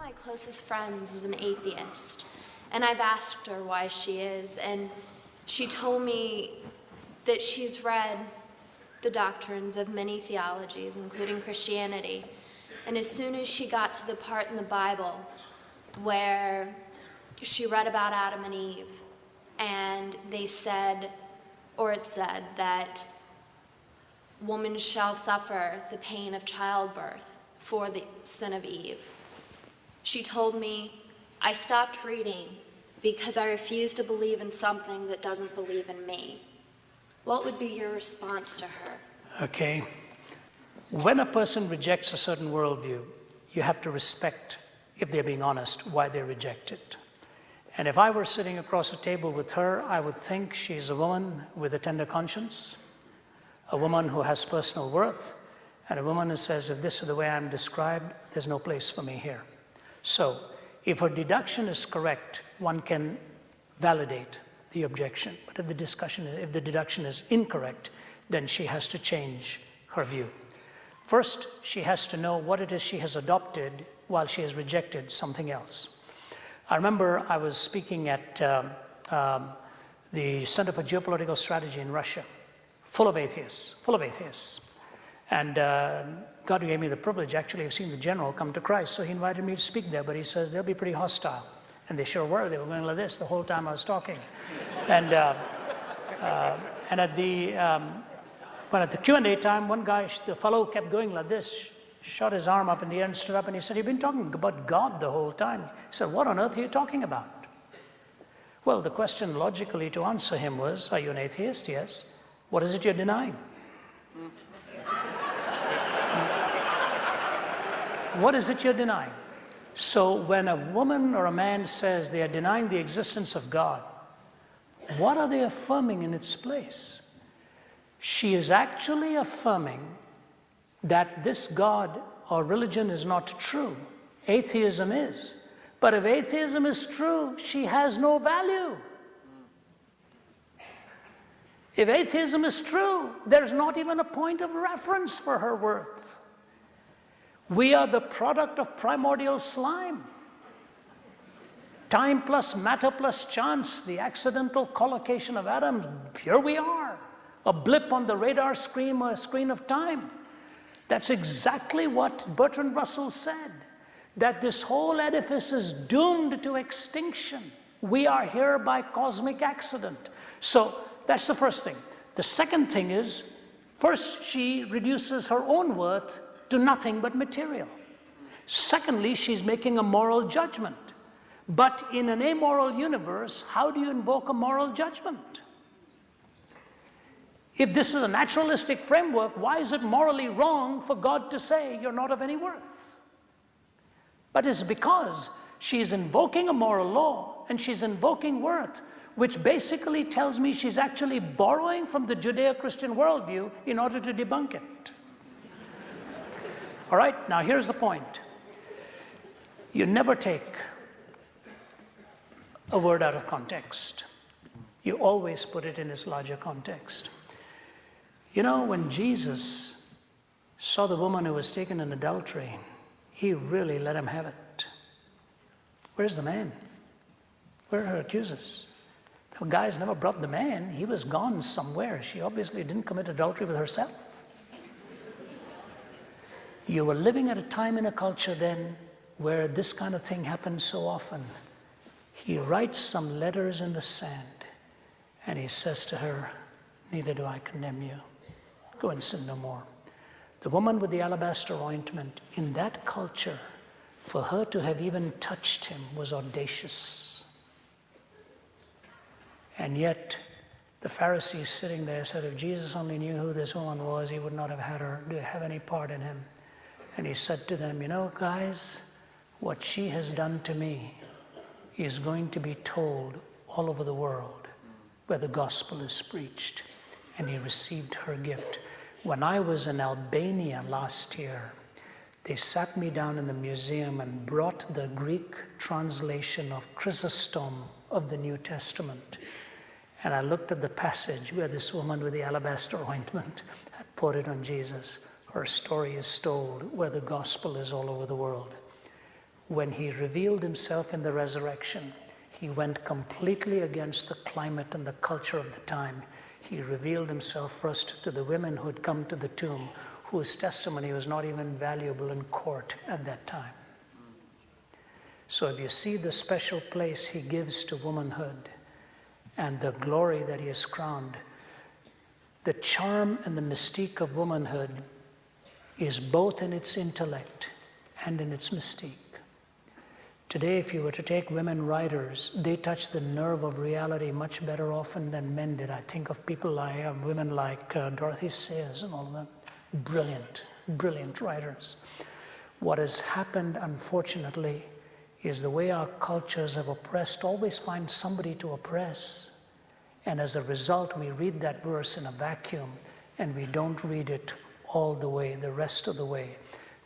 my closest friends is an atheist, and I've asked her why she is, and she told me that she's read the doctrines of many theologies, including Christianity, and as soon as she got to the part in the Bible where she read about Adam and Eve, and they said, or it said, that woman shall suffer the pain of childbirth for the sin of Eve. She told me, I stopped reading because I refuse to believe in something that doesn't believe in me. What would be your response to her? Okay. When a person rejects a certain worldview, you have to respect, if they're being honest, why they reject it. And if I were sitting across a table with her, I would think she's a woman with a tender conscience, a woman who has personal worth, and a woman who says, if this is the way I'm described, there's no place for me here. So, if her deduction is correct, one can validate the objection. But if the deduction is incorrect, then she has to change her view. First, she has to know what it is she has adopted while she has rejected something else. I remember I was speaking at the Center for Geopolitical Strategy in Russia, full of atheists. And God gave me the privilege, actually, of seeing the general come to Christ. So he invited me to speak there, but he says, they'll be pretty hostile. And they sure were. They were going like this the whole time I was talking. And at the Q&A time, one guy, the fellow kept going like this, shot his arm up in the air and stood up and he said, you've been talking about God the whole time. He said, what on earth are you talking about? Well, the question logically to answer him was, are you an atheist? Yes. What is it you're denying? What is it you're denying? So when a woman or a man says they are denying the existence of God, what are they affirming in its place? She is actually affirming that this God or religion is not true. Atheism is. But if atheism is true, she has no value. If atheism is true, there's not even a point of reference for her worth. We are the product of primordial slime. Time plus matter plus chance, the accidental collocation of atoms, here we are. A blip on the radar screen or a screen of time. That's exactly what Bertrand Russell said, that this whole edifice is doomed to extinction. We are here by cosmic accident. So that's the first thing. The second thing is, first, she reduces her own worth to nothing but material. Secondly, she's making a moral judgment. But in an amoral universe, how do you invoke a moral judgment? If this is a naturalistic framework, why is it morally wrong for God to say you're not of any worth? But it's because she's invoking a moral law and she's invoking worth, which basically tells me she's actually borrowing from the Judeo-Christian worldview in order to debunk it. All right, now here's the point. You never take a word out of context. You always put it in its larger context. You know, when Jesus saw the woman who was taken in adultery, he really let him have it. Where's the man? Where are her accusers? The guy's never brought the man. He was gone somewhere. She obviously didn't commit adultery with herself. You were living at a time in a culture then where this kind of thing happens so often. He writes some letters in the sand and he says to her, neither do I condemn you. Go and sin no more. The woman with the alabaster ointment, in that culture, for her to have even touched him was audacious. And yet, the Pharisees sitting there said, if Jesus only knew who this woman was, he would not have had her have any part in him. And he said to them, you know, guys, what she has done to me is going to be told all over the world where the gospel is preached. And he received her gift. When I was in Albania last year, they sat me down in the museum and brought the Greek translation of Chrysostom of the New Testament. And I looked at the passage where this woman with the alabaster ointment had poured it on Jesus. Her story is told where the gospel is all over the world. when he revealed himself in the resurrection, he went completely against the climate and the culture of the time. He revealed himself first to the women who had come to the tomb, whose testimony was not even valuable in court at that time. So if you see the special place he gives to womanhood and the glory that he has crowned, the charm and the mystique of womanhood is both in its intellect and in its mystique. Today, if you were to take women writers, they touch the nerve of reality much better often than men did. I think of people like women like Dorothy Sayers and all of them. Brilliant, brilliant writers. What has happened, unfortunately, is the way our cultures have oppressed always find somebody to oppress. And as a result, we read that verse in a vacuum and we don't read it all the way, the rest of the way.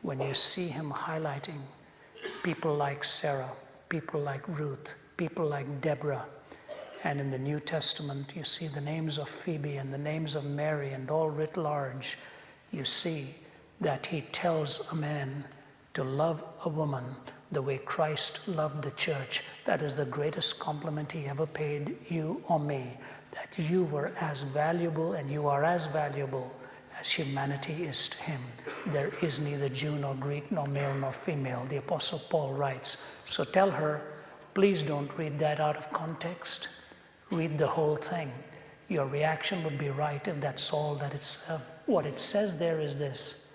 When you see him highlighting people like Sarah, people like Ruth, people like Deborah, and in the New Testament you see the names of Phoebe and the names of Mary, and all writ large, you see that he tells a man to love a woman the way Christ loved the church. That is the greatest compliment he ever paid you or me, that you were as valuable and you are as valuable as humanity is to him. There is neither Jew nor Greek, nor male nor female, the Apostle Paul writes. So tell her, please don't read that out of context. Read the whole thing. Your reaction would be right if that's all that it's. What it says there is this.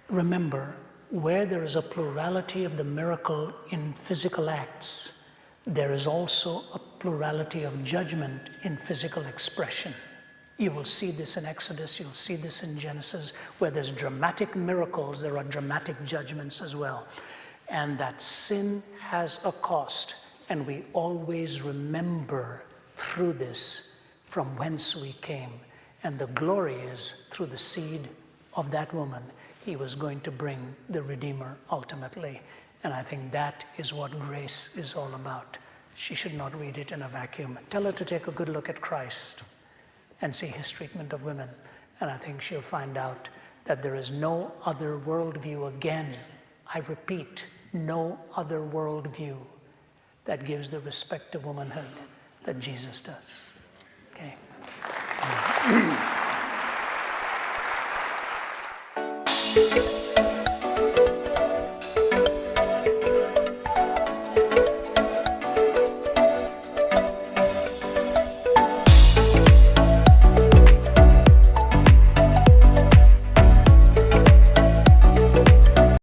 Remember, where there is a plurality of the miracle in physical acts, there is also a plurality of judgment in physical expression. You will see this in Exodus, you'll see this in Genesis. Where there's dramatic miracles, there are dramatic judgments as well. And that sin has a cost, and we always remember through this from whence we came. And the glory is through the seed of that woman. He was going to bring the Redeemer ultimately. And I think that is what grace is all about. She should not read it in a vacuum. Tell her to take a good look at Christ and see his treatment of women. And I think she'll find out that there is no other worldview again. I repeat, no other worldview that gives the respect to womanhood that Jesus does. Okay.